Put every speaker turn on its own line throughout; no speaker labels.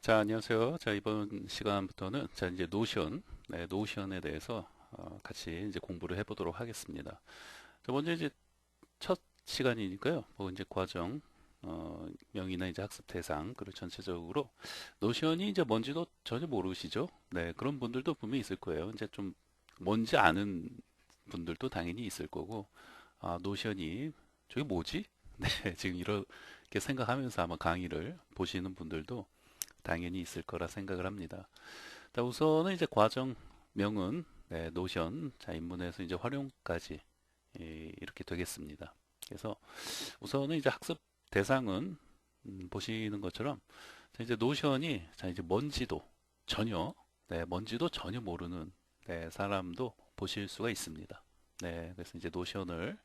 자, 안녕하세요. 자, 이번 시간부터는 자, 이제 노션, 노션에 대해서 같이 이제 공부를 해보도록 하겠습니다. 자, 먼저 이제 첫 시간이니까요. 뭐 이제 과정, 명의나 이제 학습 대상, 그리고 전체적으로 노션이 이제 뭔지도 전혀 모르시죠? 네, 그런 분들도 분명히 있을 거예요. 이제 좀 뭔지 아는 분들도 당연히 있을 거고, 아, 노션이 저게 뭐지? 네, 지금 이렇게 생각하면서 아마 강의를 보시는 분들도 당연히 있을 거라 생각을 합니다. 자, 우선은 이제 과정명은 노션, 자, 입문에서 이제 활용까지 이렇게 되겠습니다. 그래서 우선은 이제 학습 대상은 보시는 것처럼 자, 이제 노션이 자, 이제 뭔지도 전혀 모르는 사람도 보실 수가 있습니다. 네, 그래서 이제 노션을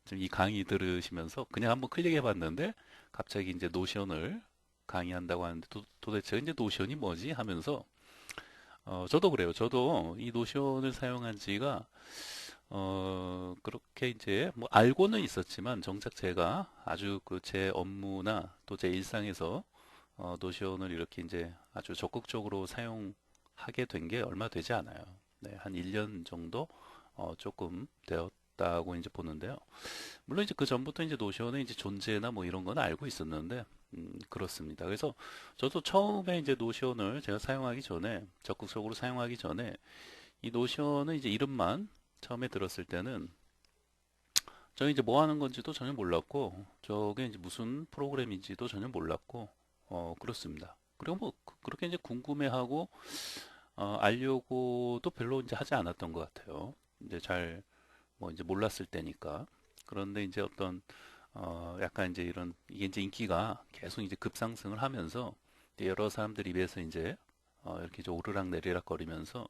지금 이 강의 들으시면서 그냥 한번 클릭해 봤는데 갑자기 이제 노션을 강의한다고 하는데 도대체 이제 노션이 뭐지 하면서 저도 그래요. 저도 이 노션을 사용한 지가 그렇게 이제 뭐 알고는 있었지만 정작 제가 아주 그 제 업무나 또 제 일상에서 노션을 이렇게 이제 아주 적극적으로 사용하게 된 게 얼마 되지 않아요. 네, 한 1년 정도 조금 되었다고 이제 보는데요. 물론 이제 그 전부터 이제 노션의 이제 존재나 뭐 이런 건 알고 있었는데 그렇습니다. 그래서 저도 처음에 이제 노션을 제가 사용하기 전에 적극적으로 사용하기 전에 이 노션은 이제 이름만 처음에 들었을 때는 저는 이제 뭐 하는 건지도 전혀 몰랐고 저게 이제 무슨 프로그램인지도 전혀 몰랐고 그렇습니다. 그리고 뭐 그렇게 이제 궁금해하고 알려고도 별로 이제 하지 않았던 것 같아요. 이제 잘 뭐 이제 몰랐을 때니까. 그런데 이제 어떤 약간 이제 이런 이게 이제 인기가 계속 이제 급상승을 하면서 이제 여러 사람들 입에서 이제 이렇게 좀 오르락 내리락 거리면서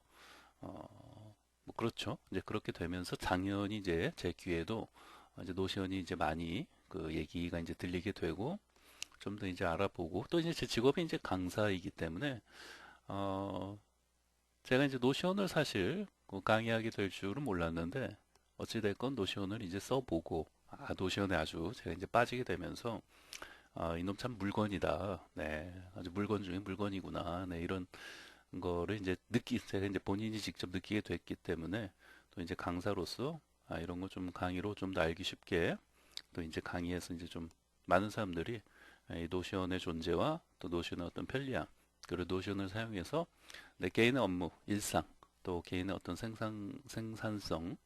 뭐 그렇죠. 이제 그렇게 되면서 당연히 이제 제 귀에도 이제 노션이 이제 많이 그 얘기가 이제 들리게 되고 좀 더 이제 알아보고 또 이제 제 직업이 이제 강사이기 때문에 어 제가 이제 노션을 사실 그 강의하게 될 줄은 몰랐는데 어찌됐건 노션을 이제 써보고 노션에 아주 제가 이제 빠지게 되면서 이놈 참 물건이다. 네, 아주 물건 중에 물건이구나. 네, 이런 거를 이제 제가 이제 본인이 직접 느끼게 됐기 때문에 또 이제 강사로서 이런 거 좀 강의로 좀 더 알기 쉽게 또 이제 강의에서 이제 좀 많은 사람들이 이 노션의 존재와 또 노션의 어떤 편리함 그리고 노션을 사용해서 내 개인의 업무, 일상 또 개인의 어떤 생산성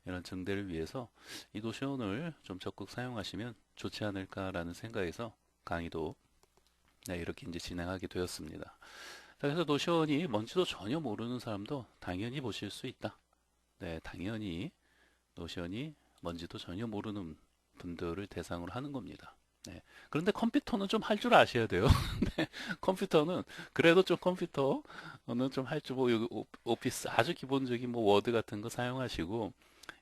이런 증대를 위해서 이 노션을 좀 적극 사용하시면 좋지 않을까라는 생각에서 강의도 이렇게 이제 진행하게 되었습니다. 자, 그래서 노션이 뭔지도 전혀 모르는 사람도 당연히 보실 수 있다. 네, 당연히 노션이 뭔지도 전혀 모르는 분들을 대상으로 하는 겁니다. 네. 그런데 컴퓨터는 좀 할 줄 아셔야 돼요. 네. 컴퓨터는 그래도 좀 컴퓨터는 좀 할 줄 뭐 오피스 아주 기본적인 뭐 워드 같은 거 사용하시고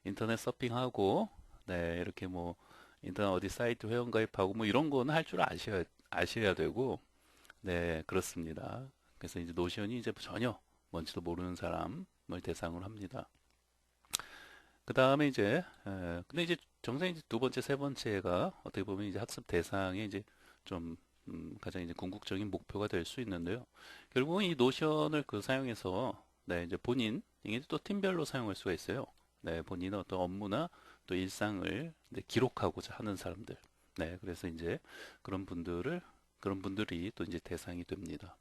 인터넷 서핑하고 네, 이렇게 뭐 인터넷 어디 사이트 회원 가입하고 뭐 이런 거는 할 줄 아셔야 되고 네, 그렇습니다. 그래서 이제 노션이 이제 전혀 뭔지도 모르는 사람을 대상으로 합니다. 그 다음에 이제, 근데 이제 정상 이제 두 번째, 세 번째가 어떻게 보면 이제 학습 대상의 이제 좀, 가장 이제 궁극적인 목표가 될 수 있는데요. 결국은 이 노션을 그 사용해서, 네, 이제 이게 또 팀별로 사용할 수가 있어요. 네, 본인의 어떤 업무나 또 일상을 이제 기록하고자 하는 사람들. 네, 그래서 이제 그런 분들을, 그런 분들이 또 이제 대상이 됩니다.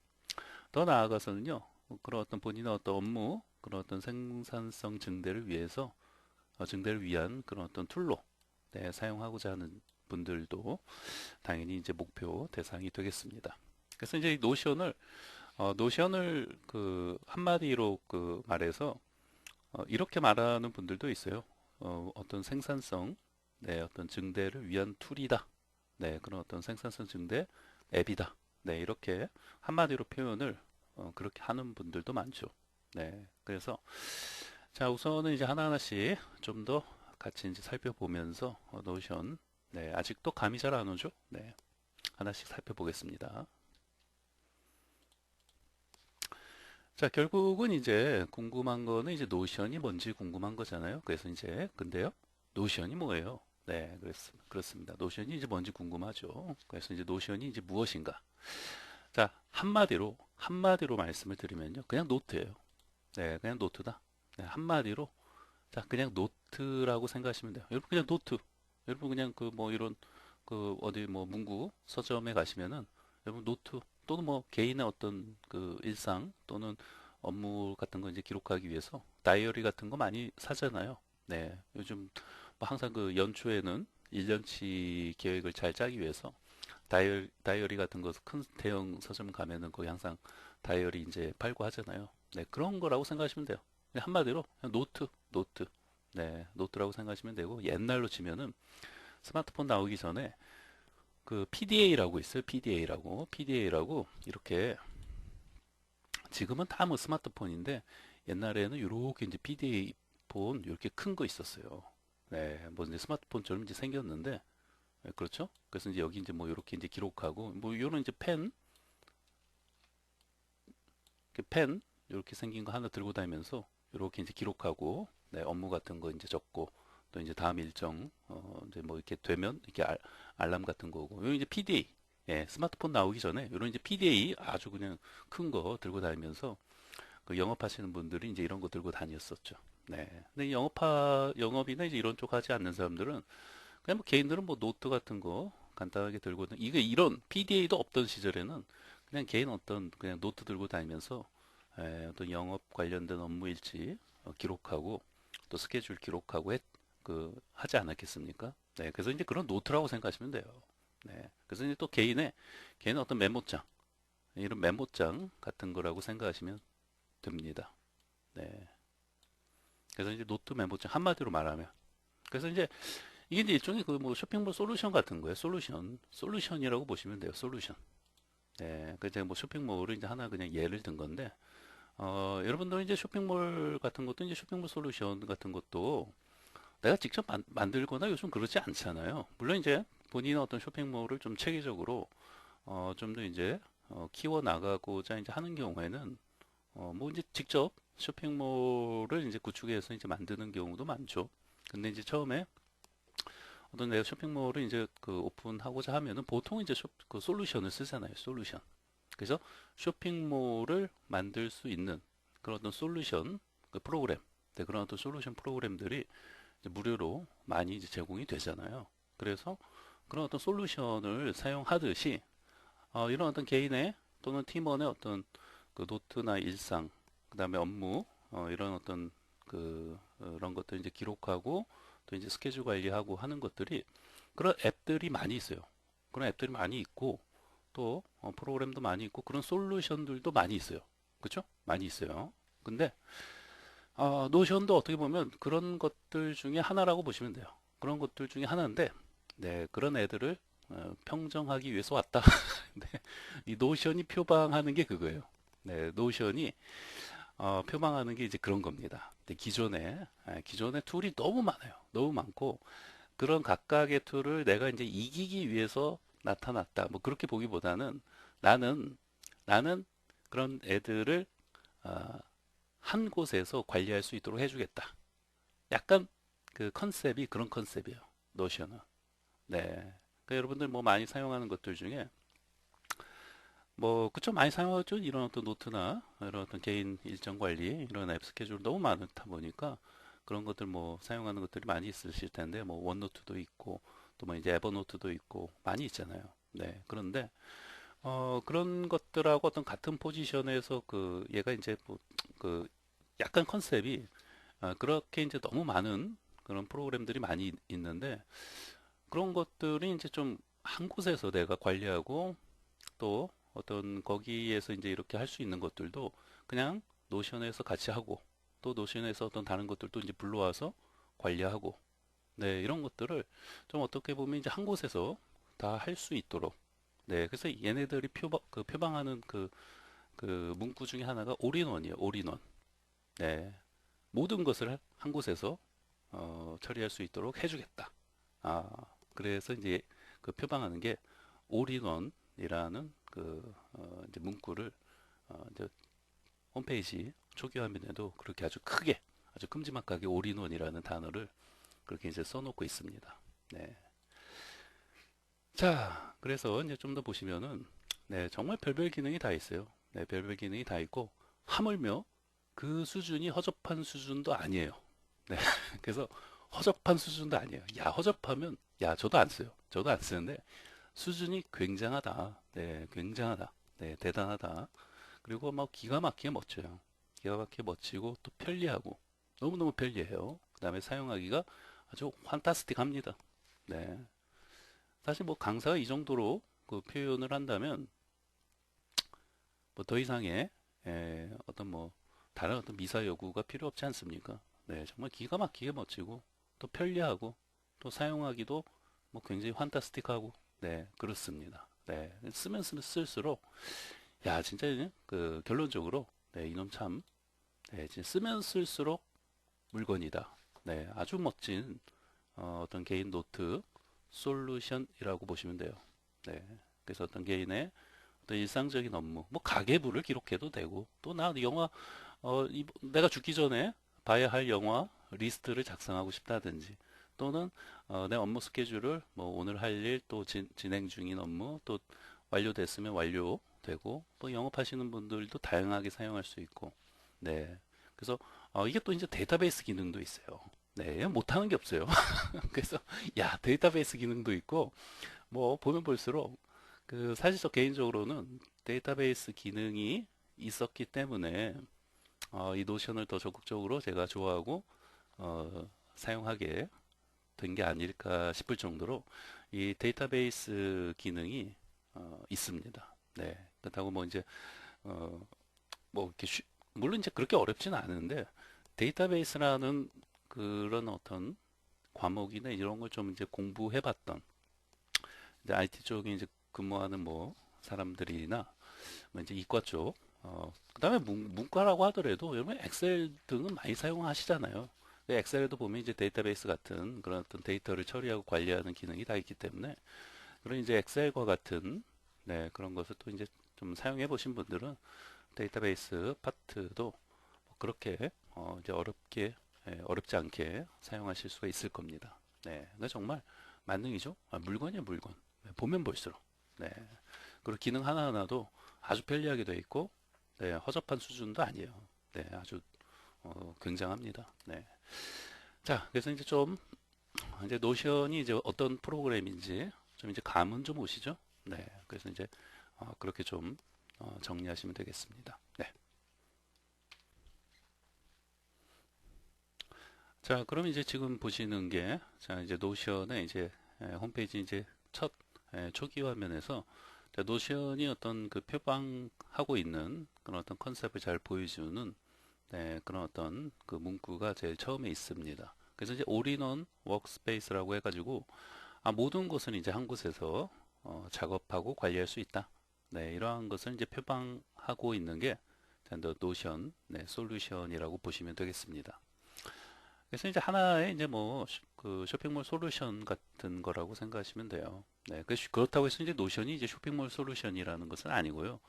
더 나아가서는요, 그런 어떤 본인의 어떤 업무, 그런 어떤 생산성 증대를 위한 그런 어떤 툴로 사용하고자 하는 분들도 당연히 이제 목표 대상이 되겠습니다. 그래서 이제 이 노션을 그 한마디로 그 말해서 이렇게 말하는 분들도 있어요. 어떤 생산성, 어떤 증대를 위한 툴이다. 네, 그런 어떤 생산성 증대 앱이다. 네, 이렇게 한마디로 표현을 그렇게 하는 분들도 많죠. 네, 그래서 자, 우선은 이제 하나하나씩 좀 더 같이 이제 살펴보면서 노션, 네, 아직도 감이 잘 안 오죠? 네, 하나씩 살펴보겠습니다. 자, 결국은 이제 궁금한 거는 이제 노션이 뭔지 궁금한 거잖아요. 그래서 이제 근데요, 노션이 뭐예요? 네, 그렇습니다. 노션이 이제 뭔지 궁금하죠. 그래서 이제 노션이 이제 무엇인가? 자, 한마디로 말씀을 드리면요. 그냥 노트예요. 네, 그냥 노트다. 네, 한마디로 자, 그냥 노트라고 생각하시면 돼요. 여러분 그냥 노트. 여러분 그냥 그 뭐 이런 그 어디 뭐 문구 서점에 가시면은 여러분 노트 또는 뭐 개인의 어떤 그 일상 또는 업무 같은 거 이제 기록하기 위해서 다이어리 같은 거 많이 사잖아요. 네, 요즘 뭐 항상 그 연초에는 1년치 계획을 잘 짜기 위해서 다이어리 같은 거 큰 대형 서점 가면은 거기 항상 다이어리 이제 팔고 하잖아요. 네, 그런 거라고 생각하시면 돼요. 그냥 한마디로 그냥 노트. 네, 노트라고 생각하시면 되고 옛날로 치면은 스마트폰 나오기 전에 그 PDA라고 있어요. PDA라고 이렇게 지금은 다 뭐 스마트폰인데 옛날에는 이렇게 이제 PDA 폰 이렇게 큰 거 있었어요. 네, 뭐 이제 스마트폰처럼 이제 생겼는데 네, 그렇죠? 그래서 이제 여기 이제 뭐 이렇게 이제 기록하고 뭐 요런 이제 펜 이렇게 생긴 거 하나 들고 다니면서 이렇게 이제 기록하고 네, 업무 같은 거 이제 적고 또 이제 다음 일정 이제 뭐 이렇게 되면 이렇게 알람 같은 거고 요 이제 PDA 예, 스마트폰 나오기 전에 이런 이제 PDA 아주 그냥 큰 거 들고 다니면서 그 영업하시는 분들이 이제 이런 거 들고 다녔었죠. 네. 근데 영업이나 이제 이런 쪽 하지 않는 사람들은 그냥 뭐 개인들은 뭐 노트 같은 거 간단하게 들고 이게 이런 PDA도 없던 시절에는 그냥 개인 어떤 그냥 노트 들고 다니면서 어떤 영업 관련된 업무 일지 기록하고 또 스케줄 기록하고 그 하지 않았겠습니까? 네, 그래서 이제 그런 노트라고 생각하시면 돼요. 네, 그래서 이제 또 개인의 어떤 메모장 이런 메모장 같은 거라고 생각하시면 됩니다. 네, 그래서 이제 노트 메모장 한마디로 말하면 그래서 이제 이게 이제 일종의 그 뭐 쇼핑몰 솔루션 같은 거예요. 솔루션이라고 보시면 돼요. 솔루션. 네, 그 제가 뭐 쇼핑몰을 이제 하나 그냥 예를 든 건데, 여러분들은 이제 쇼핑몰 같은 것도 이제 쇼핑몰 솔루션 같은 것도 내가 직접 만들거나 요즘 그렇지 않잖아요. 물론 이제 본인의 어떤 쇼핑몰을 좀 체계적으로 좀 더 이제 키워 나가고자 이제 하는 경우에는 뭐 이제 직접 쇼핑몰을 이제 구축해서 이제 만드는 경우도 많죠. 근데 이제 처음에 어떤 내가 쇼핑몰을 이제 그 오픈하고자 하면은 보통 이제 그 솔루션을 쓰잖아요. 솔루션. 그래서 쇼핑몰을 만들 수 있는 그런 어떤 솔루션 그 프로그램, 네, 그런 어떤 솔루션 프로그램들이 이제 무료로 많이 이제 제공이 되잖아요. 그래서 그런 어떤 솔루션을 사용하듯이 이런 어떤 개인의 또는 팀원의 어떤 그 노트나 일상, 그다음에 업무 이런 어떤 그런 것들 이제 기록하고 또 이제 스케줄 관리하고 하는 것들이 그런 앱들이 많이 있어요. 그런 앱들이 많이 있고 또 프로그램도 많이 있고 그런 솔루션들도 많이 있어요. 그렇죠? 많이 있어요. 근데 노션도 어떻게 보면 그런 것들 중에 하나라고 보시면 돼요. 그런 것들 중에 하나인데 네, 그런 애들을 평정하기 위해서 왔다. 네, 이 노션이 표방하는 게 그거예요. 네, 노션이 표방하는 게 이제 그런 겁니다. 근데 기존에 툴이 너무 많아요. 너무 많고 그런 각각의 툴을 내가 이제 이기기 위해서 나타났다. 뭐 그렇게 보기보다는 나는 나는 그런 애들을 어, 한 곳에서 관리할 수 있도록 해주겠다. 약간 그 컨셉이 그런 컨셉이에요. 노션은. 네. 그러니까 여러분들 뭐 많이 사용하는 것들 중에 뭐 그쵸 많이 사용하죠. 이런 어떤 노트나 이런 어떤 개인 일정 관리 이런 앱 스케줄 너무 많다 보니까 그런 것들 뭐 사용하는 것들이 많이 있으실 텐데 뭐 원노트도 있고 또 뭐 이제 에버노트도 있고 많이 있잖아요. 네. 그런데 그런 것들하고 어떤 같은 포지션에서 그 얘가 이제 뭐 그 약간 컨셉이 그렇게 이제 너무 많은 그런 프로그램들이 많이 있는데 그런 것들이 이제 좀 한 곳에서 내가 관리하고 또 어떤 거기에서 이제 이렇게 할 수 있는 것들도 그냥 노션에서 같이 하고 또 노션에서 어떤 다른 것들도 이제 불러와서 관리하고 네 이런 것들을 좀 어떻게 보면 이제 한 곳에서 다 할 수 있도록 네 그래서 얘네들이 표방하는 그 문구 중에 하나가 올인원이에요 올인원 네 모든 것을 한 곳에서 처리할 수 있도록 해주겠다 아 그래서 이제 그 표방하는 게 올인원이라는 이제 문구를 이제 홈페이지 초기 화면에도 그렇게 아주 크게 아주 큼지막하게 올인원이라는 단어를 그렇게 이제 써놓고 있습니다. 네. 자, 그래서 이제 좀 더 보시면은 네, 정말 별별 기능이 다 있어요. 네, 별별 기능이 다 있고, 하물며 그 수준이 허접한 수준도 아니에요. 네, 그래서 허접한 수준도 아니에요. 야, 허접하면, 야, 저도 안 써요. 저도 안 쓰는데, 수준이 굉장하다. 네, 굉장하다. 네, 대단하다. 그리고 막 기가 막히게 멋져요. 기가 막히게 멋지고, 또 편리하고, 너무너무 편리해요. 그 다음에 사용하기가 아주 판타스틱합니다. 네. 사실 뭐 강사가 이 정도로 그 표현을 한다면, 뭐 더 이상의 어떤 뭐 다른 어떤 미사 여구가 필요 없지 않습니까? 네, 정말 기가 막히게 멋지고 또 편리하고 또 사용하기도 뭐 굉장히 판타스틱하고 네, 그렇습니다. 네, 쓰면 쓸수록 야, 진짜 그 결론적으로 네, 이놈 참 네, 진짜 쓰면 쓸수록 물건이다. 네, 아주 멋진 어떤 개인 노트 솔루션이라고 보시면 돼요. 네, 그래서 어떤 개인의 어떤 일상적인 업무, 뭐 가계부를 기록해도 되고, 또 나 영화, 내가 죽기 전에 봐야 할 영화 리스트를 작성하고 싶다든지, 또는 내 업무 스케줄을 뭐 오늘 할 일, 또 진행 중인 업무, 또 완료됐으면 완료되고, 또 영업하시는 분들도 다양하게 사용할 수 있고, 네. 그래서 이게 또 이제 데이터베이스 기능도 있어요. 네, 못하는 게 없어요. 그래서 야, 데이터베이스 기능도 있고, 뭐 보면 볼수록 그 사실 저 개인적으로는 데이터베이스 기능이 있었기 때문에 이 노션을 더 적극적으로 제가 좋아하고 사용하게 된 게 아닐까 싶을 정도로 이 데이터베이스 기능이 있습니다. 네. 그렇다고 뭐 이제 어, 뭐 이렇게 물론 이제 그렇게 어렵지는 않은데 데이터베이스라는 그런 어떤 과목이나 이런 걸 좀 이제 공부해봤던 이제 IT 쪽에 이제 근무하는 뭐 사람들이나 뭐 이제 이과 쪽, 그다음에 문과라고 하더라도 여러분 엑셀 등은 많이 사용하시잖아요. 엑셀에도 보면 이제 데이터베이스 같은 그런 어떤 데이터를 처리하고 관리하는 기능이 다 있기 때문에 그런 이제 엑셀과 같은 네, 그런 것을 또 이제 좀 사용해 보신 분들은 데이터베이스 파트도 뭐 그렇게 이제 어렵지 않게 사용하실 수가 있을 겁니다. 네, 근데 정말 만능이죠. 물건이에요, 물건. 네, 보면 볼수록. 네, 그리고 기능 하나하나도 아주 편리하게 되어 있고, 네, 허접한 수준도 아니에요. 네, 아주 굉장합니다. 네. 자, 그래서 이제 좀 이제 노션이 이제 어떤 프로그램인지 좀 이제 감은 좀 오시죠? 네, 그래서 이제 그렇게 좀 정리하시면 되겠습니다. 네. 자, 그럼 이제 지금 보시는 게, 자, 이제 노션의 이제 홈페이지 이제 첫 초기 화면에서 노션이 어떤 그 표방하고 있는 그런 어떤 컨셉을 잘 보여주는 네, 그런 어떤 그 문구가 제일 처음에 있습니다. 그래서 이제 올인원 워크스페이스라고 해가지고 모든 것을 이제 한 곳에서 작업하고 관리할 수 있다. 네, 이러한 것을 이제 표방하고 있는 게 노션, 네, 솔루션이라고 보시면 되겠습니다. 그래서 이제 하나의 이제 뭐 그 쇼핑몰 솔루션 같은 거라고 생각하시면 돼요. 네, 그렇다고 해서 이제 노션이 이제 쇼핑몰 솔루션이라는 것은 아니고요.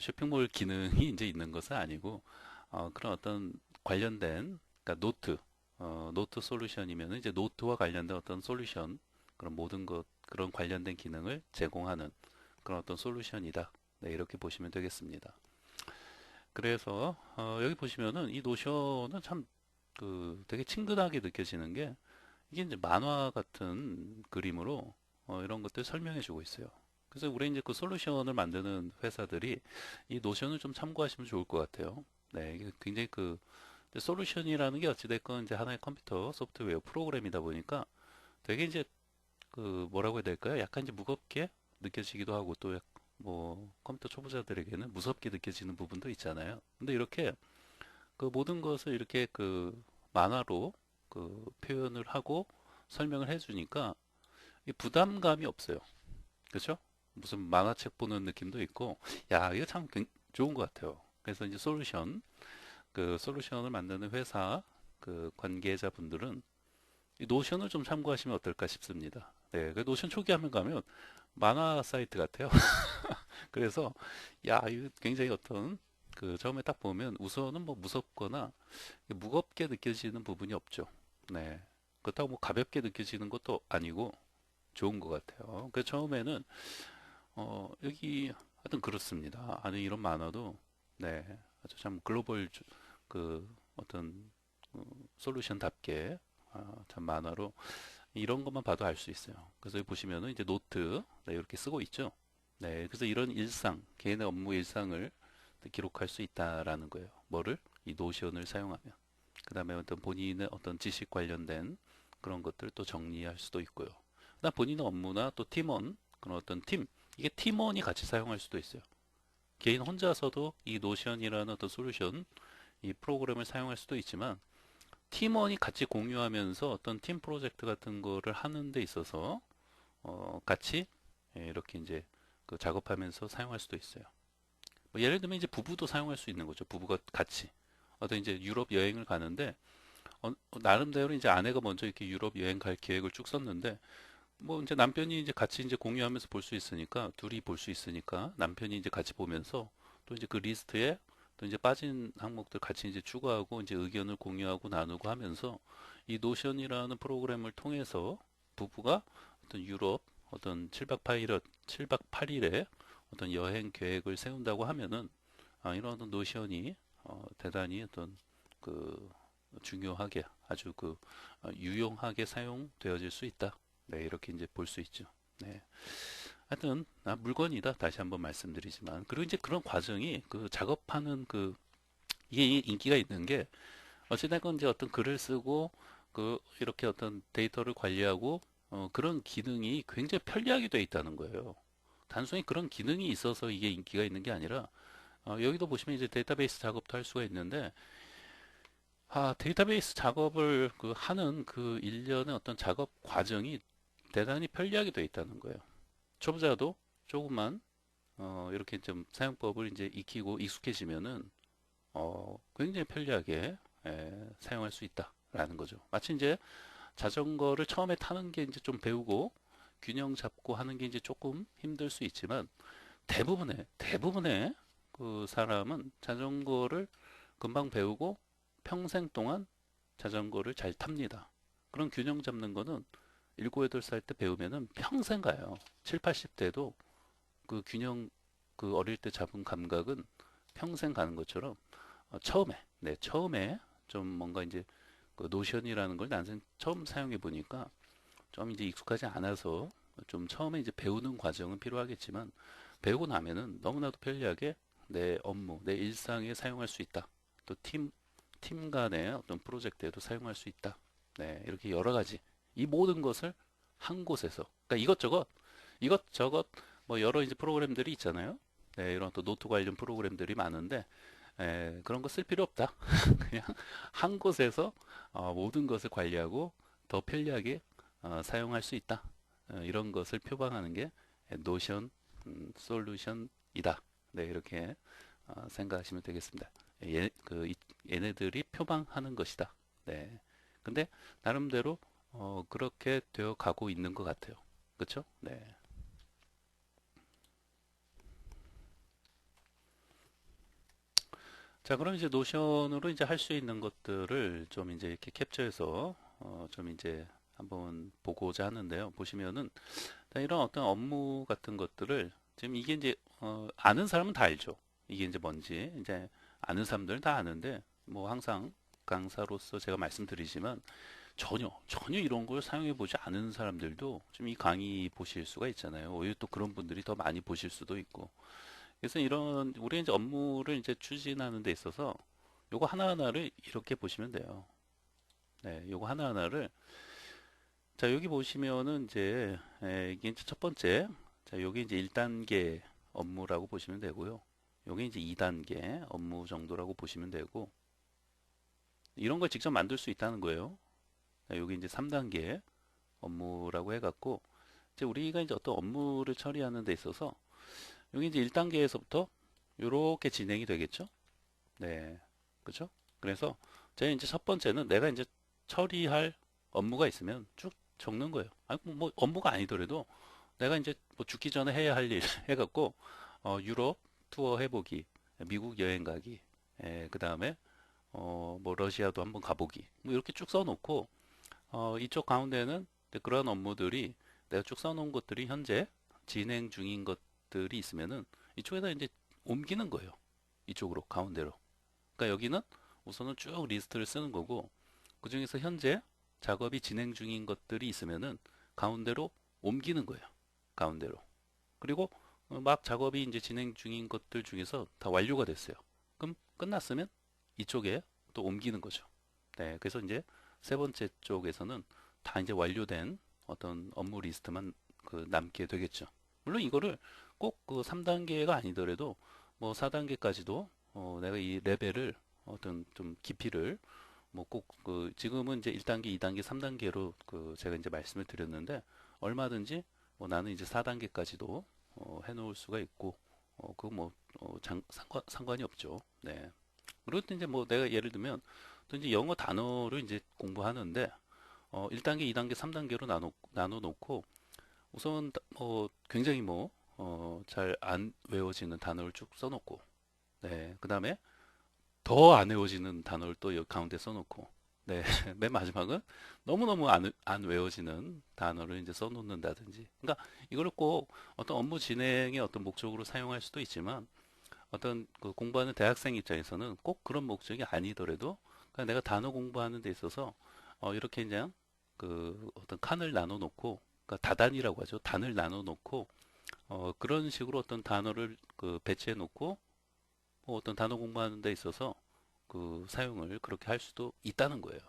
쇼핑몰 기능이 이제 있는 것은 아니고 그런 어떤 관련된 그러니까 노트 솔루션이면 이제 노트와 관련된 어떤 솔루션 그런 모든 것 그런 관련된 기능을 제공하는 그런 어떤 솔루션이다. 네, 이렇게 보시면 되겠습니다. 그래서 여기 보시면은 이 노션은 참 그 되게 친근하게 느껴지는 게 이게 이제 만화 같은 그림으로 이런 것들 설명해 주고 있어요. 그래서 우리 이제 그 솔루션을 만드는 회사들이 이 노션을 좀 참고하시면 좋을 것 같아요. 네, 이게 굉장히 그 솔루션이라는 게 어찌됐건 이제 하나의 컴퓨터 소프트웨어 프로그램이다 보니까 되게 이제 그 뭐라고 해야 될까요? 약간 이제 무겁게 느껴지기도 하고 또 뭐 컴퓨터 초보자들에게는 무섭게 느껴지는 부분도 있잖아요. 근데 이렇게 그 모든 것을 이렇게 그 만화로 그 표현을 하고 설명을 해주니까 이 부담감이 없어요. 그렇죠? 무슨 만화책 보는 느낌도 있고, 야, 이거 참 좋은 것 같아요. 그래서 이제 그 솔루션을 만드는 회사 그 관계자분들은 이 노션을 좀 참고하시면 어떨까 싶습니다. 네, 그 노션 초기 화면 가면 만화 사이트 같아요. 그래서 야, 이거 굉장히 어떤 그 처음에 딱 보면 우선은 뭐 무섭거나 무겁게 느껴지는 부분이 없죠. 네. 그렇다고 뭐 가볍게 느껴지는 것도 아니고 좋은 것 같아요. 그 처음에는 여기 하여튼 그렇습니다. 아니 이런 만화도 네 아주 참 글로벌 그 어떤 솔루션답게 참 만화로 이런 것만 봐도 알 수 있어요. 그래서 여기 보시면은 이제 노트 네, 이렇게 쓰고 있죠. 네, 그래서 이런 일상, 개인의 업무 일상을 기록할 수 있다라는 거예요. 뭐를? 이 노션을 사용하면. 그 다음에 어떤 본인의 어떤 지식 관련된 그런 것들을 또 정리할 수도 있고요. 그다음 본인의 업무나 또 팀원, 그런 어떤 팀, 이게 팀원이 같이 사용할 수도 있어요. 개인 혼자서도 이 노션이라는 어떤 솔루션, 이 프로그램을 사용할 수도 있지만 팀원이 같이 공유하면서 어떤 팀 프로젝트 같은 거를 하는 데 있어서 같이 이렇게 이제 그 작업하면서 사용할 수도 있어요. 뭐 예를 들면 이제 부부도 사용할 수 있는 거죠. 부부가 같이 어떤 이제 유럽 여행을 가는데 나름대로 이제 아내가 먼저 이렇게 유럽 여행 갈 계획을 쭉 썼는데 뭐 이제 남편이 이제 같이 이제 공유하면서 볼 수 있으니까 둘이 볼 수 있으니까 남편이 이제 같이 보면서 또 이제 그 리스트에 또 이제 빠진 항목들 같이 이제 추가하고 이제 의견을 공유하고 나누고 하면서 이 노션이라는 프로그램을 통해서 부부가 어떤 유럽 어떤 7박 8일 7박 8일의 어떤 여행 계획을 세운다고 하면은 이런 어떤 노션이 대단히 어떤 그 중요하게 아주 그 유용하게 사용되어질 수 있다. 네, 이렇게 이제 볼 수 있죠. 네. 하여튼 물건이다 다시 한번 말씀드리지만 그리고 이제 그런 과정이 그 작업하는 그 이게 인기가 있는 게 어찌됐건 이제 어떤 글을 쓰고 그 이렇게 어떤 데이터를 관리하고 그런 기능이 굉장히 편리하게 돼 있다는 거예요. 단순히 그런 기능이 있어서 이게 인기가 있는 게 아니라 여기도 보시면 이제 데이터베이스 작업도 할 수가 있는데 데이터베이스 작업을 그 하는 그 일련의 어떤 작업 과정이 대단히 편리하게 돼 있다는 거예요. 초보자도 조금만 이렇게 좀 사용법을 이제 익히고 익숙해지면은 굉장히 편리하게 사용할 수 있다라는 거죠. 마치 이제 자전거를 처음에 타는 게 이제 좀 배우고 균형 잡고 하는 게 이제 조금 힘들 수 있지만 대부분의 그 사람은 자전거를 금방 배우고 평생 동안 자전거를 잘 탑니다. 그런 균형 잡는 거는 7, 8살 때 배우면은 평생 가요. 7, 80대도 그 균형 그 어릴 때 잡은 감각은 평생 가는 것처럼 처음에 좀 뭔가 이제 그 노션이라는 걸 난생 처음 사용해 보니까 좀 이제 익숙하지 않아서 좀 처음에 이제 배우는 과정은 필요하겠지만 배우고 나면은 너무나도 편리하게 내 업무, 내 일상에 사용할 수 있다. 또 팀 간의 어떤 프로젝트에도 사용할 수 있다. 네, 이렇게 여러 가지 이 모든 것을 한 곳에서 그러니까 이것저것 뭐 여러 이제 프로그램들이 있잖아요. 네, 이런 또 노트 관련 프로그램들이 많은데 그런 거 쓸 필요 없다. 그냥 한 곳에서 모든 것을 관리하고 더 편리하게 사용할 수 있다. 이런 것을 표방하는 게 노션 솔루션이다. 네, 이렇게 생각하시면 되겠습니다. 얘네들이 표방하는 것이다. 네. 근데 나름대로 그렇게 되어 가고 있는 것 같아요. 그렇죠? 네. 자, 그럼 이제 노션으로 이제 할 수 있는 것들을 좀 이제 이렇게 캡처해서 좀 이제 한번 보고자 하는데요. 보시면은 이런 어떤 업무 같은 것들을 지금 이게 이제 아는 사람은 다 알죠. 이게 이제 뭔지 이제 아는 사람들은 다 아는데 뭐 항상 강사로서 제가 말씀드리지만 전혀 이런 걸 사용해 보지 않은 사람들도 좀 이 강의 보실 수가 있잖아요. 오히려 또 그런 분들이 더 많이 보실 수도 있고. 그래서 이런 우리 이제 업무를 이제 추진하는 데 있어서 요거 하나하나를 이렇게 보시면 돼요. 네, 요거 하나하나를 자, 여기 보시면은 이제 이게 이제 첫 번째 자, 여기 이제 1단계 업무라고 보시면 되고요. 여기 이제 2단계 업무 정도라고 보시면 되고 이런 걸 직접 만들 수 있다는 거예요. 자, 여기 이제 3단계 업무라고 해갖고 이제 우리가 이제 어떤 업무를 처리하는 데 있어서 여기 이제 1단계에서부터 이렇게 진행이 되겠죠. 네, 그렇죠? 그래서 제가 이제 첫 번째는 내가 이제 처리할 업무가 있으면 쭉 적는 거예요. 아니 뭐 업무가 아니더라도 내가 이제 뭐 죽기 전에 해야 할 일 해갖고 유럽 투어 해보기, 미국 여행 가기, 그 다음에 뭐 러시아도 한번 가보기, 뭐 이렇게 쭉 써놓고 이쪽 가운데는 그런 업무들이 내가 쭉 써놓은 것들이 현재 진행 중인 것들이 있으면은 이쪽에다 이제 옮기는 거예요. 이쪽으로 가운데로. 그러니까 여기는 우선은 쭉 리스트를 쓰는 거고 그 중에서 현재 작업이 진행 중인 것들이 있으면은 가운데로 옮기는 거예요. 가운데로. 그리고 막 작업이 이제 진행 중인 것들 중에서 다 완료가 됐어요. 그럼 끝났으면 이쪽에 또 옮기는 거죠. 네, 그래서 이제 세 번째 쪽에서는 다 이제 완료된 어떤 업무 리스트만 그 남게 되겠죠. 물론 이거를 꼭 그 3단계가 아니더라도 뭐 4단계까지도 내가 이 레벨을 어떤 좀 깊이를 뭐 꼭 그 지금은 이제 1단계, 2단계, 3단계로 그 제가 이제 말씀을 드렸는데 얼마든지 뭐 나는 이제 4단계까지도 해놓을 수가 있고 그거 뭐 상관이 없죠. 네. 그리고 또 이제 뭐 내가 예를 들면 또 이제 영어 단어를 이제 공부하는데 1단계, 2단계, 3단계로 나눠 놓고 우선 굉장히 뭐 잘 안 외워지는 단어를 쭉 써놓고 네. 그다음에 더 안 외워지는 단어를 또 여기 가운데 써놓고 네. 맨 마지막은 너무너무 안 외워지는 단어를 이제 써놓는다든지 그러니까 이거를 꼭 어떤 업무 진행의 어떤 목적으로 사용할 수도 있지만 어떤 그 공부하는 대학생 입장에서는 꼭 그런 목적이 아니더라도 그냥 내가 단어 공부하는 데 있어서 이렇게 그냥 그 어떤 칸을 나눠 놓고 그러니까 다단이라고 하죠. 단을 나눠 놓고 그런 식으로 어떤 단어를 그 배치해 놓고 뭐 어떤 단어 공부하는 데 있어서 그 사용을 그렇게 할 수도 있다는 거예요.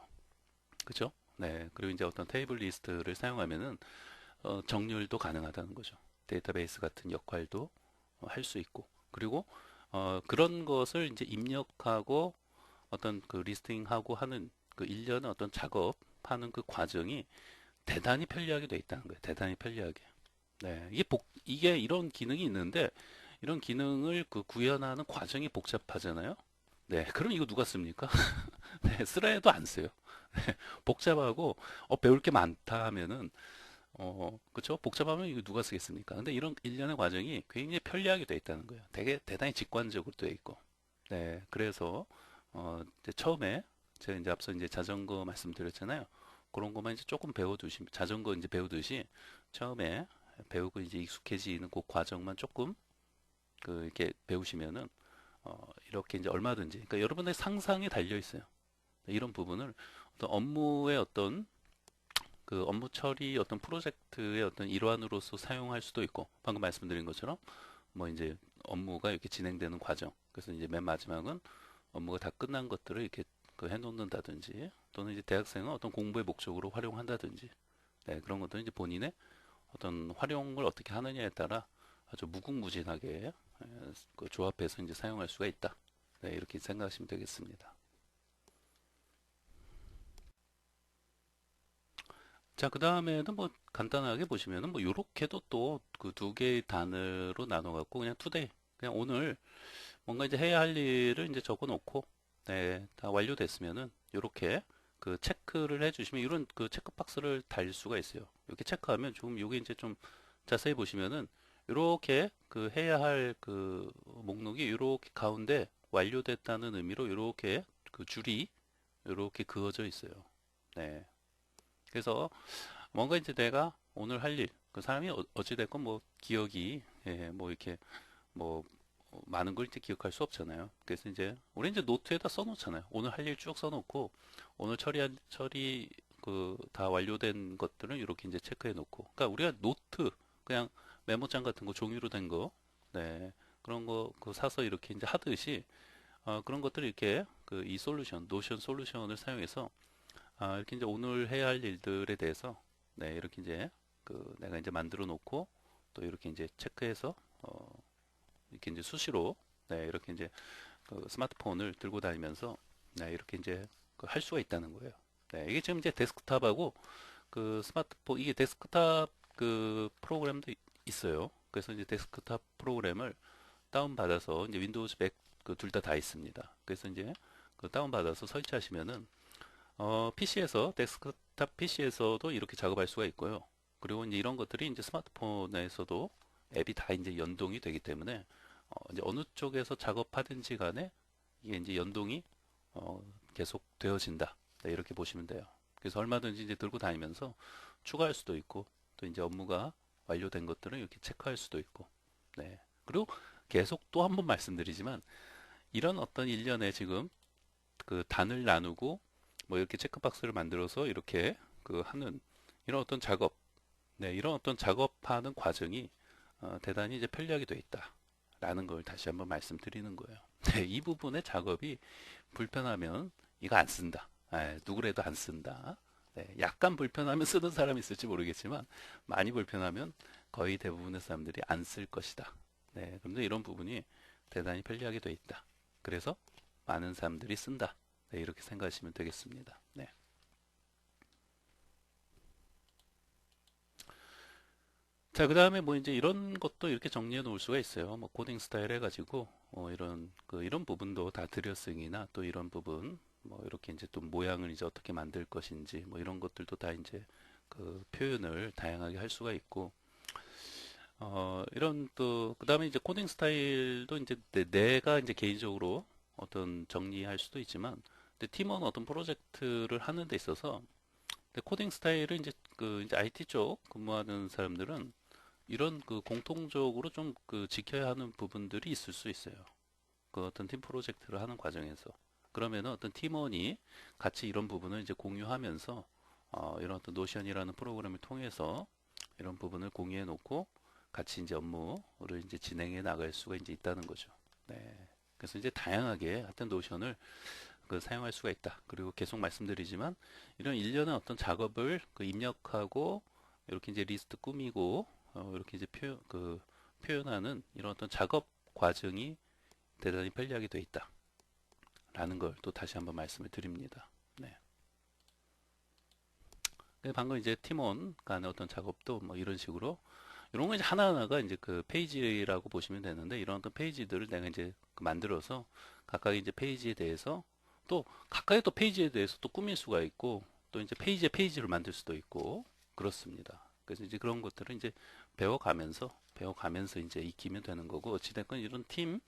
그죠? 네. 그리고 이제 어떤 테이블 리스트를 사용하면은 정렬도 가능하다는 거죠. 데이터베이스 같은 역할도 할 수 있고. 그리고 그런 것을 이제 입력하고 어떤 그 리스팅하고 하는 그 일련의 어떤 작업하는 그 과정이 대단히 편리하게 돼 있다는 거예요. 대단히 편리하게. 네. 이게 이런 기능이 있는데 이런 기능을 그 구현하는 과정이 복잡하잖아요. 네. 그럼 이거 누가 씁니까? 네, 쓰라 해도 안 써요. 복잡하고 배울 게 많다 하면은 그쵸? 복잡하면 이거 누가 쓰겠습니까? 근데 이런 일련의 과정이 굉장히 편리하게 돼 있다는 거예요. 되게 대단히 직관적으로 돼 있고. 네, 그래서 이제 처음에 제가 이제 앞서 이제 자전거 말씀드렸잖아요. 그런 것만 이제 조금 배워두시면 자전거 이제 배우듯이 처음에 배우고 이제 익숙해지는 그 과정만 조금 그 이렇게 배우시면은 이렇게 이제 얼마든지 그러니까 여러분의 상상에 달려 있어요. 이런 부분을 어떤 업무의 어떤 그 업무 처리 어떤 프로젝트의 어떤 일환으로서 사용할 수도 있고 방금 말씀드린 것처럼 뭐 이제 업무가 이렇게 진행되는 과정 그래서 이제 맨 마지막은 업무가 다 끝난 것들을 이렇게 그 해놓는다든지 또는 이제 대학생은 어떤 공부의 목적으로 활용한다든지 네, 그런 것들은 이제 본인의 어떤 활용을 어떻게 하느냐에 따라 아주 무궁무진하게 그 조합해서 이제 사용할 수가 있다. 네, 이렇게 생각하시면 되겠습니다. 자, 그 다음에는 뭐 간단하게 보시면은 뭐 요렇게도 또 그 두 개의 단어로 나눠 갖고 그냥 투데이 그냥 오늘 뭔가 이제 해야 할 일을 이제 적어 놓고 네, 다 완료됐으면은 요렇게 그 체크를 해 주시면 이런 그 체크 박스를 달 수가 있어요. 이렇게 체크하면 좀 요게 이제 좀 자세히 보시면은 요렇게 그 해야 할 그 목록이 요렇게 가운데 완료됐다는 의미로 요렇게 그 줄이 요렇게 그어져 있어요. 네. 그래서 뭔가 이제 내가 오늘 할 일, 그 사람이 어찌됐건 뭐 기억이, 뭐 이렇게 뭐 많은 걸 이제 기억할 수 없잖아요. 그래서 이제 우리 이제 노트에다 써놓잖아요. 오늘 할 일 쭉 써놓고 오늘 처리 그 다 완료된 것들은 이렇게 이제 체크해 놓고. 그러니까 우리가 노트 그냥 메모장 같은 거 종이로 된 거, 네 그런 거 그 사서 이렇게 이제 하듯이 그런 것들을 이렇게 그 이 솔루션, 노션 솔루션을 사용해서 이렇게 이제 오늘 해야 할 일들에 대해서 네, 이렇게 이제 그 내가 이제 만들어 놓고 또 이렇게 이제 체크해서 이렇게 이제 수시로 네, 이렇게 이제 그 스마트폰을 들고 다니면서 네, 이렇게 이제 그할 수가 있다는 거예요. 네, 이게 지금 이제 데스크탑하고 그 스마트폰 이게 데스크탑 그 프로그램도 있어요. 그래서 이제 데스크탑 프로그램을 다운 받아서 이제 윈도우즈 맥 그 둘 다 있습니다. 그래서 이제 그 다운 받아서 설치하시면은 PC에서 데스크탑 PC에서도 이렇게 작업할 수가 있고요. 그리고 이제 이런 것들이 이제 스마트폰에서도 앱이 다 이제 연동이 되기 때문에 이제 어느 쪽에서 작업하든지 간에 이게 이제 연동이 어, 계속 되어진다. 네, 이렇게 보시면 돼요. 그래서 얼마든지 이제 들고 다니면서 추가할 수도 있고 또 이제 업무가 완료된 것들은 이렇게 체크할 수도 있고. 네. 그리고 계속 또 한 번 말씀드리지만 이런 어떤 일련의 지금 그 단을 나누고 뭐 이렇게 체크박스를 만들어서 이렇게 그 하는 이런 어떤 작업, 네, 이런 어떤 작업하는 과정이 대단히 이제 편리하게 돼 있다라는 걸 다시 한번 말씀드리는 거예요. 네, 이 부분의 작업이 불편하면 이거 안 쓴다. 누구라도 안 쓴다. 네, 약간 불편하면 쓰는 사람이 있을지 모르겠지만 많이 불편하면 거의 대부분의 사람들이 안 쓸 것이다. 네, 그런데 이런 부분이 대단히 편리하게 돼 있다. 그래서 많은 사람들이 쓴다. 네, 이렇게 생각하시면 되겠습니다. 네. 자, 그 다음에 뭐 이제 이런 것도 이렇게 정리해 놓을 수가 있어요. 뭐 코딩 스타일 해가지고 이런 부분도 다 드레싱이나 또 이런 부분 뭐 이렇게 이제 또 모양을 이제 어떻게 만들 것인지 뭐 이런 것들도 다 이제 그 표현을 다양하게 할 수가 있고 이런 또 그다음에 이제 코딩 스타일도 이제 내가 이제 개인적으로 어떤 정리할 수도 있지만 근데 팀원 어떤 프로젝트를 하는 데 있어서 근데 코딩 스타일을 이제 IT 쪽 근무하는 사람들은 이런 그 공통적으로 좀 그 지켜야 하는 부분들이 있을 수 있어요. 그 어떤 팀 프로젝트를 하는 과정에서. 그러면은 어떤 팀원이 같이 이런 부분을 이제 공유하면서 이런 어떤 노션이라는 프로그램을 통해서 이런 부분을 공유해 놓고 같이 이제 업무를 이제 진행해 나갈 수가 이제 있다는 거죠. 네. 그래서 이제 다양하게 하여튼 노션을 그 사용할 수가 있다. 그리고 계속 말씀드리지만 이런 일련의 어떤 작업을 그 입력하고 이렇게 이제 리스트 꾸미고 이렇게 이제 표현하는 이런 어떤 작업 과정이 대단히 편리하게 돼 있다라는 걸 또 다시 한번 말씀을 드립니다. 네. 방금 이제 팀원 간의 어떤 작업도 뭐 이런 식으로 이런 거 이제 하나하나가 이제 그 페이지라고 보시면 되는데 이런 어떤 페이지들을 내가 이제 그 만들어서 각각 이제 페이지에 대해서 또 각각의 또 페이지에 대해서 또 꾸밀 수가 있고 또 이제 페이지에 페이지를 만들 수도 있고 그렇습니다. 그래서 이제 그런 것들을 이제 배워가면서 이제 익히면 되는 거고 어찌됐건 이런 팀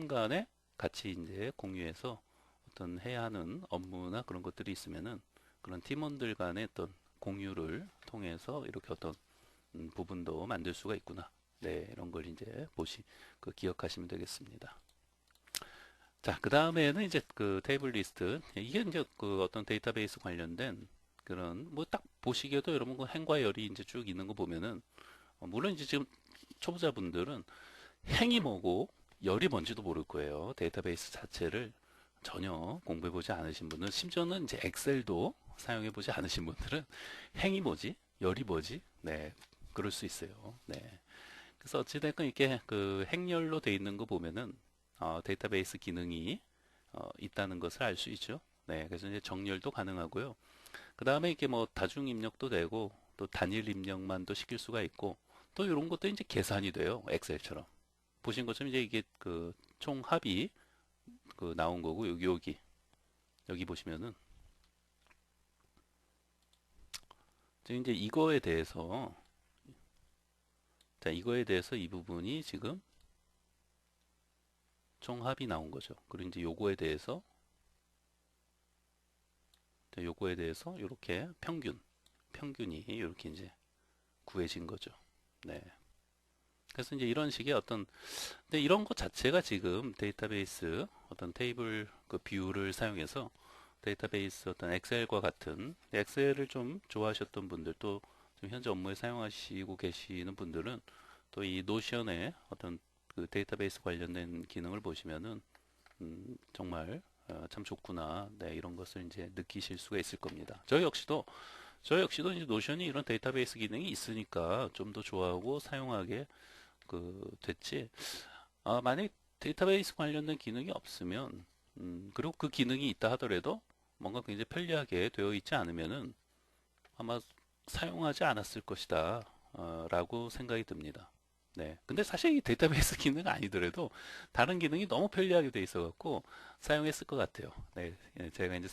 간에 같이 이제 공유해서 어떤 해야 하는 업무나 그런 것들이 있으면은 그런 팀원들 간의 어떤 공유를 통해서 이렇게 어떤 부분도 만들 수가 있구나. 네, 이런 걸 이제 기억하시면 되겠습니다. 자, 그 다음에는 이제 그 테이블 리스트. 이게 이제 그 어떤 데이터베이스 관련된 그런, 뭐 딱 보시기에도 여러분 그 행과 열이 이제 쭉 있는 거 보면은, 물론 이제 지금 초보자분들은 행이 뭐고 열이 뭔지도 모를 거예요. 데이터베이스 자체를 전혀 공부해보지 않으신 분은, 심지어는 이제 엑셀도 사용해보지 않으신 분들은 행이 뭐지? 열이 뭐지? 네, 그럴 수 있어요. 네. 그래서 어찌됐건 이렇게 그 행렬로 돼 있는 거 보면은 데이터베이스 기능이 있다는 것을 알 수 있죠. 네, 그래서 이제 정렬도 가능하고요. 그 다음에 이렇게 뭐 다중 입력도 되고 또 단일 입력만도 시킬 수가 있고 또 이런 것도 이제 계산이 돼요. 엑셀처럼. 보신 것처럼 이제 이게 그 총합이 그 나온 거고 여기 보시면은 지금 이제 이거에 대해서 이 부분이 지금 총합이 나온 거죠. 그리고 이제 요거에 대해서 이렇게 평균이 이렇게 이제 구해진 거죠. 네. 그래서 이제 이런 식의 근데 이런 것 자체가 지금 데이터베이스 어떤 테이블 그 뷰를 사용해서 데이터베이스 어떤 엑셀과 같은 엑셀을 좀 좋아하셨던 분들 또 지금 현재 업무에 사용하시고 계시는 분들은 또 이 노션의 어떤 그 데이터베이스 관련된 기능을 보시면은 정말 참 좋구나. 네, 이런 것을 이제 느끼실 수가 있을 겁니다. 저 역시도 이제 노션이 이런 데이터베이스 기능이 있으니까 좀 더 좋아하고 사용하게 됐지. 만약 데이터베이스 관련된 기능이 없으면, 그리고 그 기능이 있다 하더라도 뭔가 굉장히 편리하게 되어 있지 않으면은 아마 사용하지 않았을 것이다, 라고 생각이 듭니다. 네. 근데 사실 이 데이터베이스 기능 아니더라도 다른 기능이 너무 편리하게 돼 있어 갖고 사용했을 것 같아요. 네. 예, 제가 이제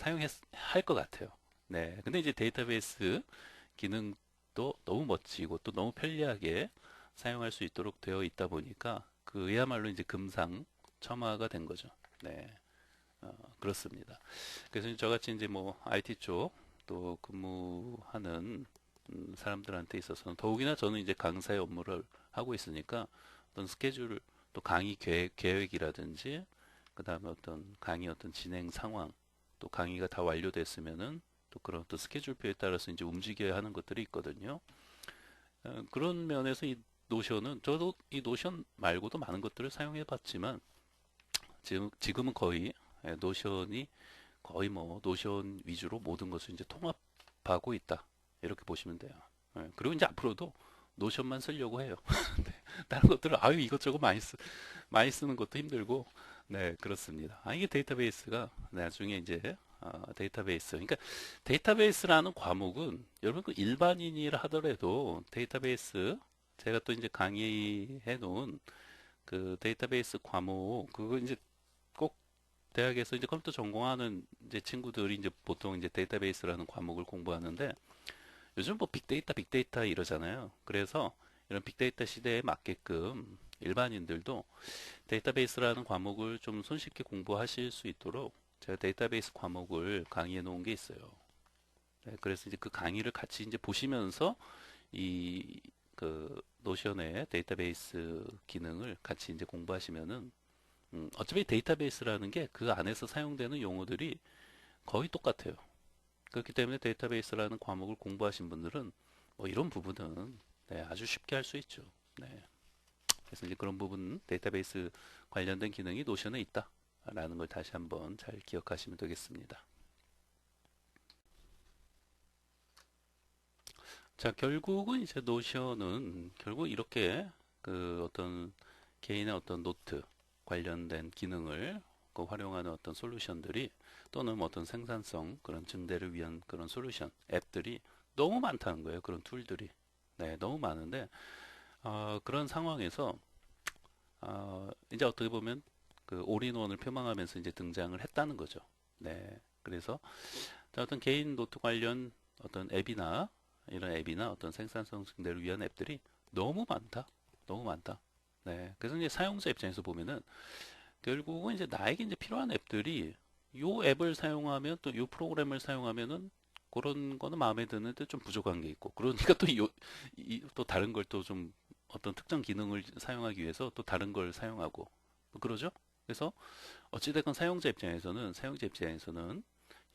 할 것 같아요. 네. 근데 이제 데이터베이스 기능도 너무 멋지고 또 너무 편리하게 사용할 수 있도록 되어 있다 보니까 그야말로 이제 금상첨화가 된 거죠. 네. 그렇습니다. 그래서 저같이 이제 뭐 IT 쪽 또 근무하는 사람들한테 있어서는 더욱이나 저는 이제 강사의 업무를 하고 있으니까 어떤 스케줄을 또 강의 계획이라든지 그 다음에 어떤 강의 어떤 진행 상황, 또 강의가 다 완료됐으면은 또 그런 또 스케줄표에 따라서 이제 움직여야 하는 것들이 있거든요. 그런 면에서 이 노션은 저도 이 노션 말고도 많은 것들을 사용해 봤지만 지금은 거의 노션이 거의 뭐 노션 위주로 모든 것을 이제 통합하고 있다. 이렇게 보시면 돼요. 그리고 이제 앞으로도 노션만 쓰려고 해요. 네, 다른 것들은 아유 이것저것 많이 쓰는 것도 힘들고 네 그렇습니다. 이게 데이터베이스가 나중에 이제 데이터베이스 그러니까 데이터베이스라는 과목은 여러분 그 일반인이라 하더라도 데이터베이스 제가 또 이제 강의해 놓은 그 데이터베이스 과목 그거 이제 꼭 대학에서 이제 컴퓨터 전공하는 이제 친구들이 이제 보통 이제 데이터베이스라는 과목을 공부하는데 요즘 뭐 빅데이터 이러잖아요. 그래서 이런 빅데이터 시대에 맞게끔 일반인들도 데이터베이스라는 과목을 좀 손쉽게 공부하실 수 있도록 제가 데이터베이스 과목을 강의해 놓은 게 있어요. 네, 그래서 이제 그 강의를 같이 이제 보시면서 이 그 노션의 데이터베이스 기능을 같이 이제 공부하시면은 어차피 데이터베이스라는 게 그 안에서 사용되는 용어들이 거의 똑같아요. 그렇기 때문에 데이터베이스라는 과목을 공부하신 분들은 뭐 이런 부분은 네, 아주 쉽게 할 수 있죠. 네. 그래서 이제 그런 부분 데이터베이스 관련된 기능이 노션에 있다라는 걸 다시 한번 잘 기억하시면 되겠습니다. 자, 결국은 이제 노션은 결국 이렇게 그 어떤 개인의 어떤 노트 관련된 기능을 그 활용하는 어떤 솔루션들이 또는 뭐 어떤 생산성 그런 증대를 위한 그런 솔루션 앱들이 너무 많다는 거예요. 그런 툴들이. 네, 너무 많은데 그런 상황에서 이제 어떻게 보면 그 올인원을 표방하면서 이제 등장을 했다는 거죠. 네. 그래서 어떤 개인 노트 관련 어떤 앱이나 이런 앱이나 어떤 생산성 증대를 위한 앱들이 너무 많다. 너무 많다. 네. 그래서 이제 사용자 입장에서 보면은 결국은 이제 나에게 이제 필요한 앱들이 요 앱을 사용하면 또 요 프로그램을 사용하면은 그런 거는 마음에 드는데 좀 부족한 게 있고 그러니까 또 다른 걸 또 좀 어떤 특정 기능을 사용하기 위해서 또 다른 걸 사용하고 뭐 그러죠? 그래서 어찌됐건 사용자 입장에서는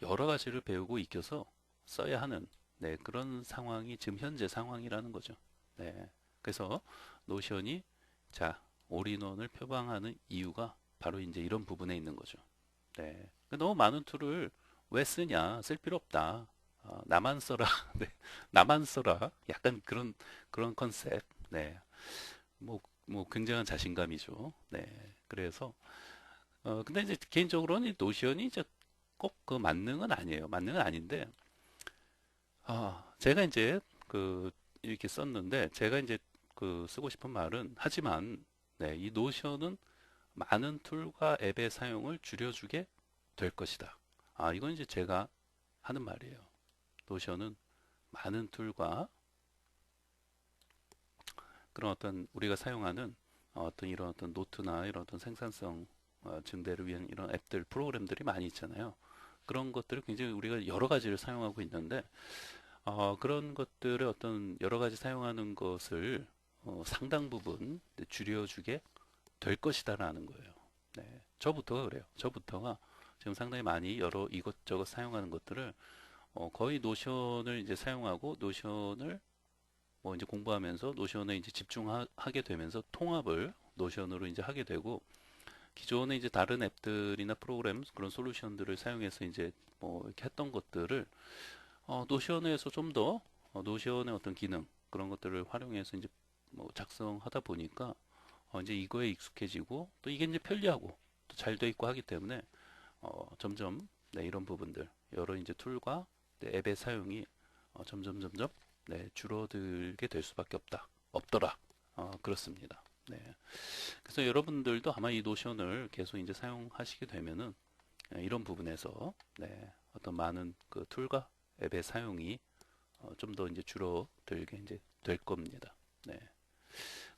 여러 가지를 배우고 익혀서 써야 하는 네, 그런 상황이 지금 현재 상황이라는 거죠. 네. 그래서 노션이 자, 올인원을 표방하는 이유가 바로 이제 이런 부분에 있는 거죠. 네. 너무 많은 툴을 왜 쓰냐? 쓸 필요 없다. 나만 써라. 네. 나만 써라. 약간 그런 컨셉. 네. 뭐 굉장한 자신감이죠. 네. 그래서 근데 이제 개인적으로는 이 노션이 이제 꼭 그 만능은 아니에요. 만능은 아닌데 제가 이제 그 이렇게 썼는데 제가 이제 그 쓰고 싶은 말은 하지만 네, 이 노션은 많은 툴과 앱의 사용을 줄여주게 될 것이다. 이건 이제 제가 하는 말이에요. 노션은 많은 툴과 그런 어떤 우리가 사용하는 어떤 이런 어떤 노트나 이런 어떤 생산성 증대를 위한 이런 앱들, 프로그램들이 많이 있잖아요. 그런 것들을 굉장히 우리가 여러 가지를 사용하고 있는데 그런 것들을 어떤 여러 가지 사용하는 것을 상당 부분 줄여주게 될 것이다라는 거예요. 네, 저부터가 그래요. 저부터가 지금 상당히 많이 여러 이것저것 사용하는 것들을 거의 노션을 이제 사용하고 노션을 뭐 이제 공부하면서 노션에 이제 집중하게 되면서 통합을 노션으로 이제 하게 되고 기존에 이제 다른 앱들이나 프로그램 그런 솔루션들을 사용해서 이제 뭐 이렇게 했던 것들을 노션에서 좀 더 노션의 어떤 기능 그런 것들을 활용해서 이제 뭐 작성하다 보니까 이제 이거에 익숙해지고 또 이게 이제 편리하고 또 잘 돼 있고 하기 때문에 점점 네, 이런 부분들 여러 이제 툴과 네, 앱의 사용이 점점 네, 줄어들게 될 수밖에 없더라. 그렇습니다. 네. 그래서 여러분들도 아마 이 노션을 계속 이제 사용하시게 되면은 이런 부분에서 네, 어떤 많은 그 툴과 앱의 사용이 좀 더 이제 줄어들게 이제 될 겁니다. 네.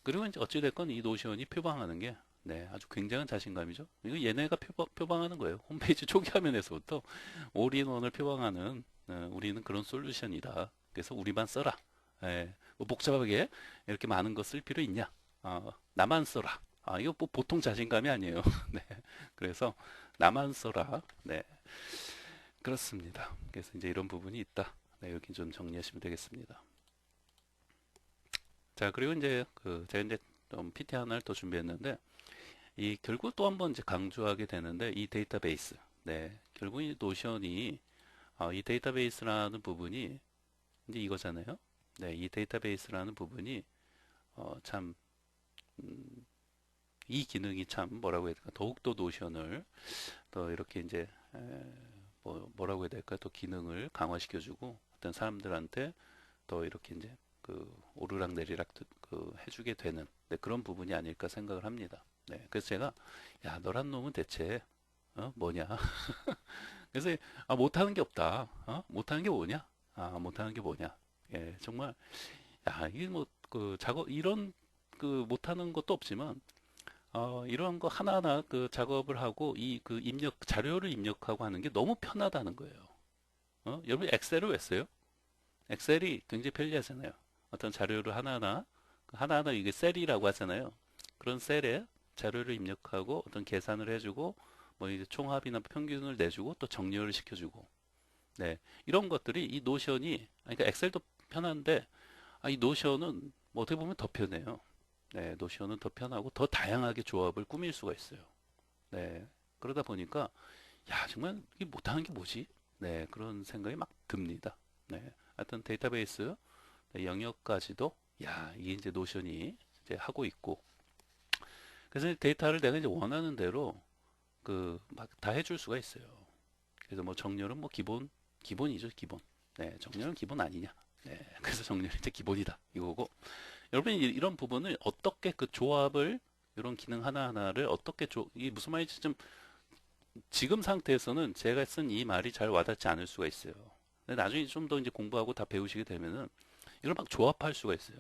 그리고 이제 어찌됐건 이 노션이 표방하는 게 네, 아주 굉장한 자신감이죠. 이거 얘네가 표방하는 거예요. 홈페이지 초기 화면에서부터 올인원을 표방하는 우리는 그런 솔루션이다. 그래서 우리만 써라. 뭐 복잡하게 이렇게 많은 거 쓸 필요 있냐? 나만 써라. 이거 뭐 보통 자신감이 아니에요. 네. 그래서 나만 써라. 네. 그렇습니다. 그래서 이제 이런 부분이 있다. 네, 여기 좀 정리하시면 되겠습니다. 자, 그리고 이제 제가 이제 좀 PT 하나를 더 준비했는데 이 결국 또 한번 이제 강조하게 되는데 이 데이터베이스. 네. 결국 이 노션이 이 데이터베이스라는 부분이 이제 이거잖아요. 네, 이 데이터베이스라는 부분이 참 이 기능이 참 뭐라고 해야 될까? 더욱더 노션을 더 이렇게 이제 뭐라고 해야 될까? 또 기능을 강화시켜주고 어떤 사람들한테 더 이렇게 이제 오르락 내리락 해주게 되는 네, 그런 부분이 아닐까 생각을 합니다. 네, 그래서 제가 야 너란 놈은 대체 뭐냐? 그래서 못하는 게 없다. 못하는 게 뭐냐? 못하는 게 뭐냐? 예, 정말 야 이게 뭐 작업 이런 못하는 것도 없지만 이런 거 하나하나 작업을 하고 이 입력 자료를 입력하고 하는 게 너무 편하다는 거예요. 여러분 엑셀을 왜 써요? 엑셀이 굉장히 편리하잖아요. 어떤 자료를 하나하나 이게 셀이라고 하잖아요. 그런 셀에 자료를 입력하고 어떤 계산을 해주고 뭐 이제 총합이나 평균을 내주고 또 정렬을 시켜주고 네 이런 것들이 이 노션이 그러니까 엑셀도 편한데 이 노션은 뭐 어떻게 보면 더 편해요. 네 노션은 더 편하고 더 다양하게 조합을 꾸밀 수가 있어요. 네 그러다 보니까 야 정말 이게 못하는 게 뭐지? 네 그런 생각이 막 듭니다. 네 하여튼 데이터베이스 네, 영역까지도 야 이게 이제 노션이 이제 하고 있고 그래서 데이터를 내가 이제 원하는 대로 막 다 해줄 수가 있어요. 그래서 뭐 정렬은 뭐 기본이죠 기본. 네 정렬은 기본 아니냐. 네 그래서 정렬이 이제 기본이다 이거고 여러분이 이런 부분을 어떻게 조합을 이런 기능 하나하나를 어떻게 이게 무슨 말인지 좀 지금 상태에서는 제가 쓴 이 말이 잘 와닿지 않을 수가 있어요. 근데 나중에 좀 더 이제 공부하고 다 배우시게 되면은 이걸 막 조합할 수가 있어요.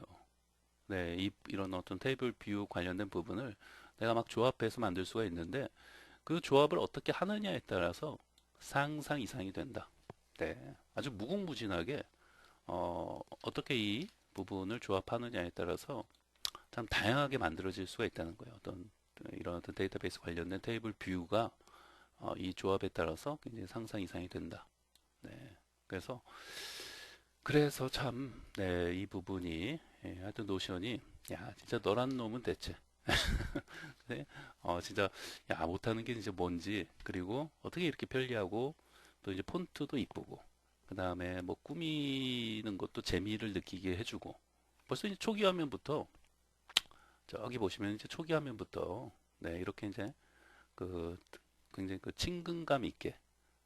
네, 이런 어떤 테이블 뷰 관련된 부분을 내가 막 조합해서 만들 수가 있는데 그 조합을 어떻게 하느냐에 따라서 상상 이상이 된다. 네, 아주 무궁무진하게 어떻게 이 부분을 조합하느냐에 따라서 참 다양하게 만들어질 수가 있다는 거예요. 이런 어떤 데이터베이스 관련된 테이블 뷰가 이 조합에 따라서 굉장히 상상 이상이 된다. 네, 그래서 참, 네, 이 부분이 하여튼 노션이 야 진짜 너란 놈은 대체 네? 진짜 야 못하는 게 이제 뭔지 그리고 어떻게 이렇게 편리하고 또 이제 폰트도 이쁘고 그 다음에 뭐 꾸미는 것도 재미를 느끼게 해주고 벌써 이제 초기 화면부터 저기 보시면 이제 초기 화면부터 네 이렇게 이제 그 굉장히 친근감 있게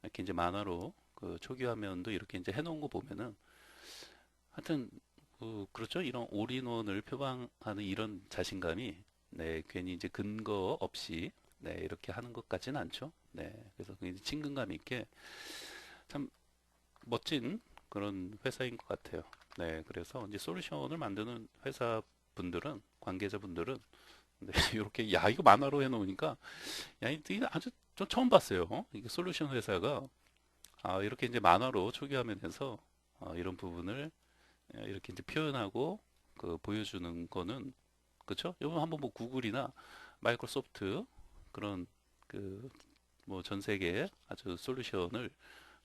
이렇게 이제 만화로 초기 화면도 이렇게 이제 해놓은 거 보면은 하여튼 그렇죠. 이런 올인원을 표방하는 이런 자신감이 네, 괜히 이제 근거 없이 네, 이렇게 하는 것 같지는 않죠. 네, 그래서 굉장히 친근감 있게 참 멋진 그런 회사인 것 같아요. 네, 그래서 이제 솔루션을 만드는 회사 분들은 관계자분들은 네, 이렇게 야 이거 만화로 해놓으니까 야 이게 아주 저 처음 봤어요. 이게 솔루션 회사가 이렇게 이제 만화로 초기화면에서 이런 부분을 이렇게 이제 표현하고 보여주는 거는 그렇죠? 여러분 한번 뭐 구글이나 마이크로소프트 그런 그 뭐 전 세계 아주 솔루션을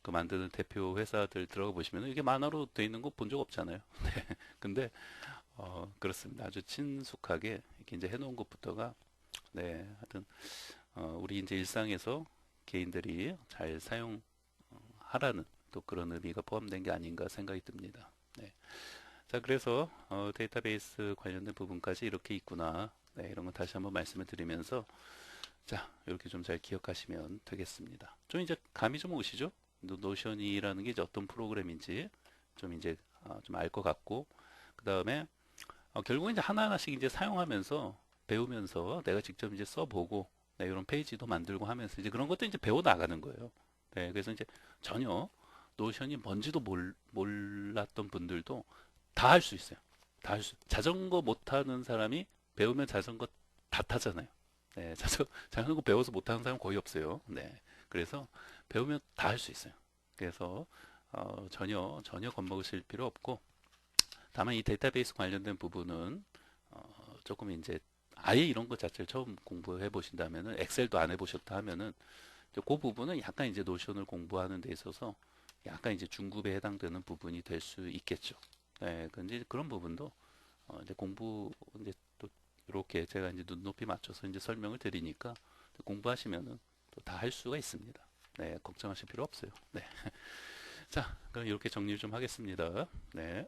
만드는 대표 회사들 들어가 보시면 이게 만화로 돼 있는 거 본 적 없잖아요. 네. 근데 그렇습니다. 아주 친숙하게 이렇게 이제 해놓은 것부터가 네, 하여튼 우리 이제 일상에서 개인들이 잘 사용하라는 또 그런 의미가 포함된 게 아닌가 생각이 듭니다. 네. 자, 그래서 데이터베이스 관련된 부분까지 이렇게 있구나. 네, 이런 거 다시 한번 말씀을 드리면서 자, 이렇게 좀 잘 기억하시면 되겠습니다. 좀 이제 감이 좀 오시죠? 노션이라는 게 이제 어떤 프로그램인지 좀 이제 좀 알 것 같고 그 다음에 결국은 이제 하나하나씩 이제 사용하면서 배우면서 내가 직접 이제 써보고 네, 이런 페이지도 만들고 하면서 이제 그런 것도 이제 배워 나가는 거예요. 네, 그래서 이제 전혀 노션이 뭔지도 몰랐던 분들도 다 할 수 있어요. 다 할 수. 자전거 못 타는 사람이 배우면 자전거 다 타잖아요. 네, 자전거 배워서 못 타는 사람 거의 없어요. 네, 그래서 배우면 다 할 수 있어요. 그래서 전혀 겁먹으실 필요 없고 다만 이 데이터베이스 관련된 부분은 조금 이제 아예 이런 것 자체를 처음 공부해 보신다면은 엑셀도 안 해보셨다 하면은 이제 그 부분은 약간 이제 노션을 공부하는 데 있어서 약간 이제 중급에 해당되는 부분이 될 수 있겠죠. 네, 근데 그런 부분도 이제 공부 이제 또 이렇게 제가 이제 눈높이 맞춰서 이제 설명을 드리니까 공부하시면은 또 다 할 수가 있습니다. 네, 걱정하실 필요 없어요. 네. 자, 그럼 이렇게 정리를 좀 하겠습니다. 네.